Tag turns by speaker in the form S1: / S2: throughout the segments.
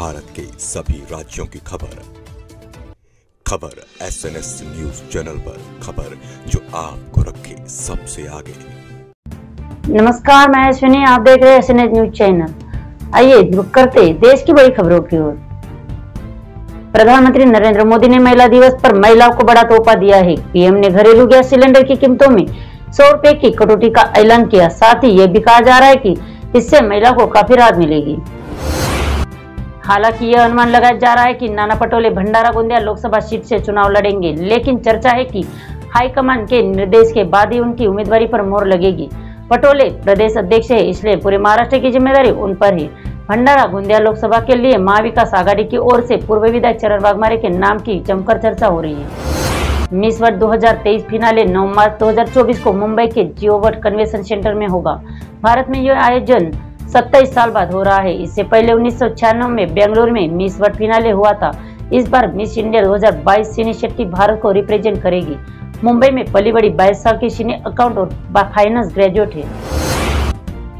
S1: भारत के सभी राज्यों की खबर SNS न्यूज चैनल पर, खबर जो आपको रखे सबसे आगे।
S2: नमस्कार, मैं अश्विनी, आप देख रहे हैं SNS न्यूज चैनल। आइए रुक करते देश की बड़ी खबरों की ओर। प्रधानमंत्री नरेंद्र मोदी ने महिला दिवस पर महिलाओं को बड़ा तोहफा दिया है। पीएम ने घरेलू गैस सिलेंडर की कीमतों में 100 रुपए की कटौती का ऐलान किया। साथ ही यह भी कहा जा रहा है कि इससे महिलाओं को काफी राहत मिलेगी। हालांकि यह अनुमान लगाया जा रहा है कि नाना पटोले भंडारा गोंदिया लोकसभा सीट से चुनाव लड़ेंगे, लेकिन चर्चा है कि हाईकमान के निर्देश के बाद ही उनकी उम्मीदवारी पर मोहर लगेगी। पटोले प्रदेश अध्यक्ष है, इसलिए पूरे महाराष्ट्र की जिम्मेदारी उन पर है। भंडारा गोंदिया लोकसभा के लिए महाविकास आघाड़ी की ओर से पूर्व विधायक चरण वाघमारे के नाम की जमकर चर्चा हो रही है। मिस वर्ल्ड 2023 फिनाले 9 मार्च 2024 को मुंबई के जियो वर्ल्ड कन्वेंशन सेंटर में होगा। भारत में यह आयोजन 27 साल बाद हो रहा है। इससे पहले 1996 में बेंगलुरु में मिस वर्ल्ड फिनाले हुआ था। इस बार मिस इंडिया 2022 सिनी शेट्टी भारत को रिप्रेजेंट करेगी। मुंबई में पली बड़ी 22 साल की सिनी अकाउंट और फाइनेंस ग्रेजुएट है।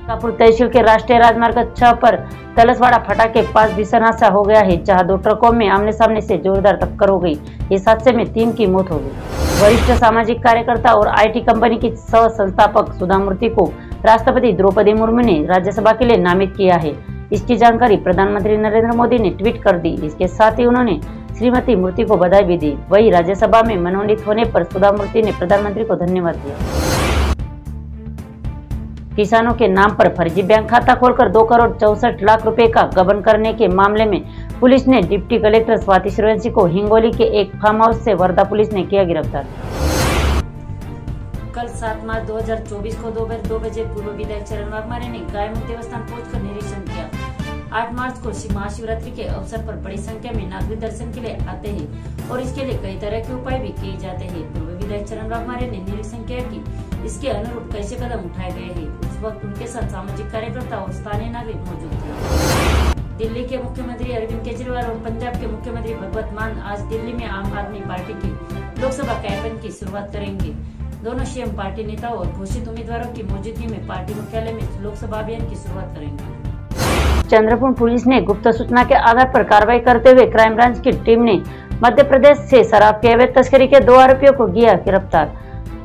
S2: कापुर तहसील के राष्ट्रीय राजमार्ग 6 पर तलसवाड़ा फटा के पास भीषण हादसा हो गया है, जहां 2 ट्रकों में आमने सामने से जोरदार टक्कर हो गई। इस हादसे में 3 की मौत हो गई। वरिष्ठ सामाजिक कार्यकर्ता और IT कंपनी की सह संस्थापक सुधा मूर्ति को राष्ट्रपति द्रौपदी मुर्मू ने राज्यसभा के लिए नामित किया है। इसकी जानकारी प्रधानमंत्री नरेंद्र मोदी ने ट्वीट कर दी। इसके साथ ही उन्होंने श्रीमती मूर्ति को बधाई भी दी। वहीं राज्यसभा में मनोनीत होने पर सुधा मूर्ति ने प्रधानमंत्री को धन्यवाद दिया। किसानों के नाम पर फर्जी बैंक खाता खोलकर 2 करोड़ 64 लाख रुपए का गबन करने के मामले में पुलिस ने डिप्टी कलेक्टर स्वाति सूर्यवंशी को हिंगोली के एक फार्म हाउस से वर्धा पुलिस ने किया गिरफ्तार। कल 7 मार्च 2024 को दोपहर 2 बजे पूर्व विधायक चरण वाघमारे ने गायमुख देवस्थान पहुंचकर निरीक्षण किया। 8 मार्च को महाशिवरात्रि के अवसर पर बड़ी संख्या में नागरिक दर्शन के लिए आते हैं और इसके लिए कई तरह के उपाय भी किए जाते हैं। पूर्व विधायक चरण वाघमारे ने निरीक्षण किया कि इसके अनुरूप कैसे कदम उठाए गए हैं। उस वक्त उनके साथ सामाजिक कार्यकर्ता और स्थानीय नागरिक मौजूद थे। दिल्ली के मुख्यमंत्री अरविंद केजरीवाल और पंजाब के मुख्यमंत्री भगवंत मान आज दिल्ली में आम आदमी पार्टी की लोकसभा कैंपेन की शुरुआत करेंगे। दोनों सीएम पार्टी नेताओं और घोषित उम्मीदवारों की मौजूदगी में पार्टी मुख्यालय में लोकसभा अभियान की शुरुआत करेंगे। चंद्रपुर पुलिस ने गुप्त सूचना के आधार पर कार्रवाई करते हुए क्राइम ब्रांच की टीम ने मध्य प्रदेश से शराब के अवैध तस्करी के 2 आरोपियों को किया गिरफ्तार।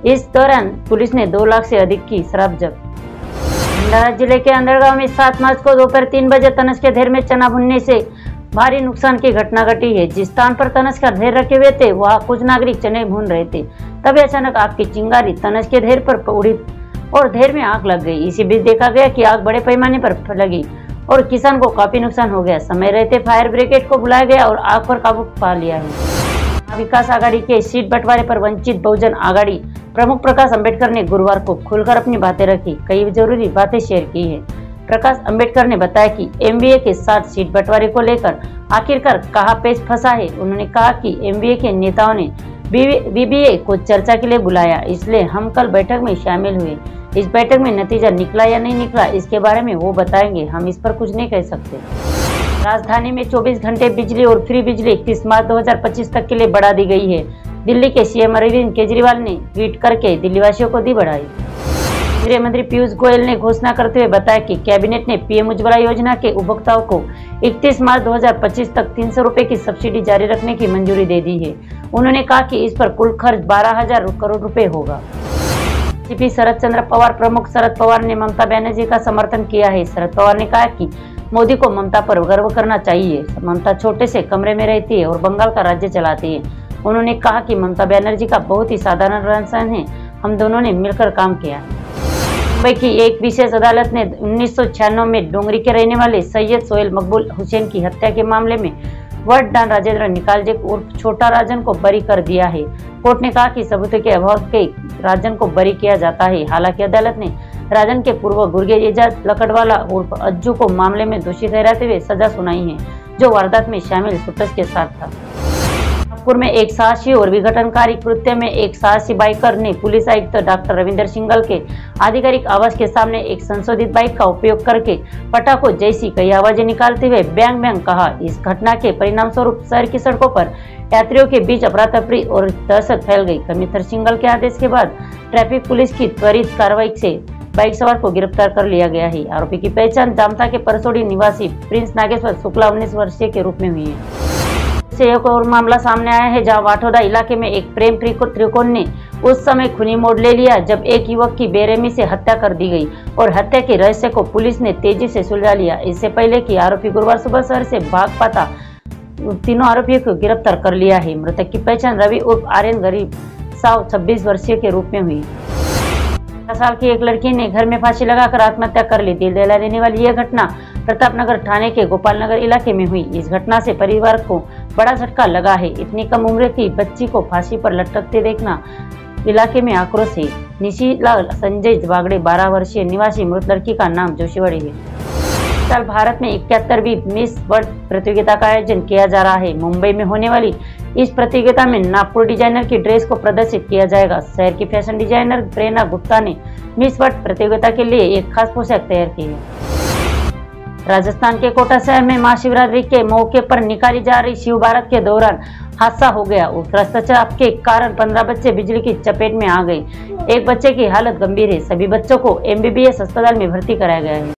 S2: इस दौरान पुलिस ने 2 लाख से अधिक की शराब जब्त। भंडारा जिले के अंदरगांव में 7 मार्च को दोपहर 3 बजे तनस के ढेर में चना भुनने से भारी नुकसान की घटना घटी है। जिस स्थान पर तनस का ढेर रखे हुए थे वहां कुछ नागरिक चने भून रहे थे, तभी अचानक आग की चिंगारी तनस के ढेर पर उड़ी और ढेर में आग लग गई। इसी बीच देखा गया कि आग बड़े पैमाने पर लगी और किसान को काफी नुकसान हो गया। समय रहते फायर ब्रिगेड को बुलाया गया और आग पर काबू पा लिया है। विकास आघाड़ी के सीट बंटवारे पर वंचित बहुजन आघाड़ी प्रमुख प्रकाश अंबेडकर ने गुरुवार को खुलकर अपनी बातें रखी। कई जरूरी बातें शेयर की है। प्रकाश अंबेडकर ने बताया कि MBA के साथ सीट बंटवारे को लेकर आखिरकार कहां पेच फंसा है। उन्होंने कहा कि MBA के नेताओं ने BBA को चर्चा के लिए बुलाया, इसलिए हम कल बैठक में शामिल हुए। इस बैठक में नतीजा निकला या नहीं निकला इसके बारे में वो बताएंगे, हम इस पर कुछ नहीं कह सकते। राजधानी में 24 घंटे बिजली और फ्री बिजली 31 मार्च 2025 तक के लिए बढ़ा दी गई है। दिल्ली के CM अरविंद केजरीवाल ने ट्वीट करके दिल्लीवासियों को दी बढ़ाई। केंद्रीय मंत्री पीयूष गोयल ने घोषणा करते हुए बताया कि कैबिनेट ने PM उज्ज्वला योजना के उपभोक्ताओं को 31 मार्च 2025 तक 300 रुपए की सब्सिडी जारी रखने की मंजूरी दे दी है। उन्होंने कहा कि इस पर कुल खर्च 12,000 करोड़ रुपए होगा। CP शरद चंद्र पवार प्रमुख शरद पवार ने ममता बनर्जी का समर्थन किया है। शरद पवार ने कहा कि मोदी को ममता पर गर्व करना चाहिए। ममता छोटे से कमरे में रहती है और बंगाल का राज्य चलाती है। उन्होंने कहा कि ममता बनर्जी का बहुत ही साधारण रहन है, हम दोनों ने मिलकर काम किया है। मुंबई की एक विशेष अदालत ने 1996 में डोंगरी के रहने वाले सैयद सोहेल मकबूल हुसैन की हत्या के मामले में वट डॉन राजेंद्र निकालजे उर्फ छोटा राजन को बरी कर दिया है। कोर्ट ने कहा कि सबूतों के अभाव के राजन को बरी किया जाता है। हालांकि अदालत ने राजन के पूर्व गुर्गे एजाज लकड़वाला उर्फ अज्जू को मामले में दोषी ठहराते हुए सजा सुनाई है, जो वारदात में शामिल शूटर्स के साथ था। नागपुर में एक साहसी और विघटनकारी कृत्य में एक साहसी बाइकर ने पुलिस आयुक्त डॉक्टर रविंदर सिंघल के आधिकारिक आवास के सामने एक संशोधित बाइक का उपयोग करके पटाखों जैसी कई आवाजें निकालते हुए बैंग बैंग कहा। इस घटना के परिणाम स्वरूप शहर की सड़कों पर यात्रियों के बीच अफरा तफरी और दहशत फैल गई। कमिश्नर सिंघल के आदेश के बाद ट्रैफिक पुलिस की त्वरित कार्रवाई से बाइक सवार को गिरफ्तार कर लिया गया है। आरोपी की पहचान जामता के परसोड़ी निवासी प्रिंस नागेश्वर शुक्ला 19 वर्षीय के रूप में हुई है। से एक और मामला सामने आया है, जहां वाठोदा इलाके में एक प्रेम त्रिकोण ने उस समय खूनी मोड़ ले लिया जब एक युवक की बेरहमी से हत्या कर दी गई और हत्या के रहस्य को पुलिस ने तेजी से सुलझा लिया। इससे पहले कि आरोपी गुरुवार सुबह शहर से भाग पाता, तीनों आरोपियों को गिरफ्तार कर लिया है। मृतक की पहचान रवि उर्फ आर्यन गरीब साव 26 वर्षीय के रूप में हुई। 18 साल की एक लड़की ने घर में फांसी लगाकर आत्महत्या कर ली। दिल दहला देने वाली यह घटना प्रतापनगर थाने के गोपाल नगर इलाके में हुई। इस घटना से परिवार को बड़ा झटका लगा है। इतनी कम उम्र की बच्ची को फांसी पर लटकते देखना इलाके में आक्रोश है। निशीलाल संजय बागड़े 12 वर्षीय निवासी मृत लड़की का नाम जोशीवाड़ी है। साल भारत में 71वीं मिस वर्ल्ड प्रतियोगिता का आयोजन किया जा रहा है। मुंबई में होने वाली इस प्रतियोगिता में नागपुर डिजाइनर की ड्रेस को प्रदर्शित किया जाएगा। शहर की फैशन डिजाइनर प्रेरणा गुप्ता ने मिस वर्ल्ड प्रतियोगिता के लिए एक खास पोशाक तैयार की है। राजस्थान के कोटा शहर में महाशिवरात्रि के मौके पर निकाली जा रही शिव बारात के दौरान हादसा हो गया। उस रक्तचाप के कारण 15 बच्चे बिजली की चपेट में आ गए। एक बच्चे की हालत गंभीर है। सभी बच्चों को MBBS अस्पताल में भर्ती कराया गया है।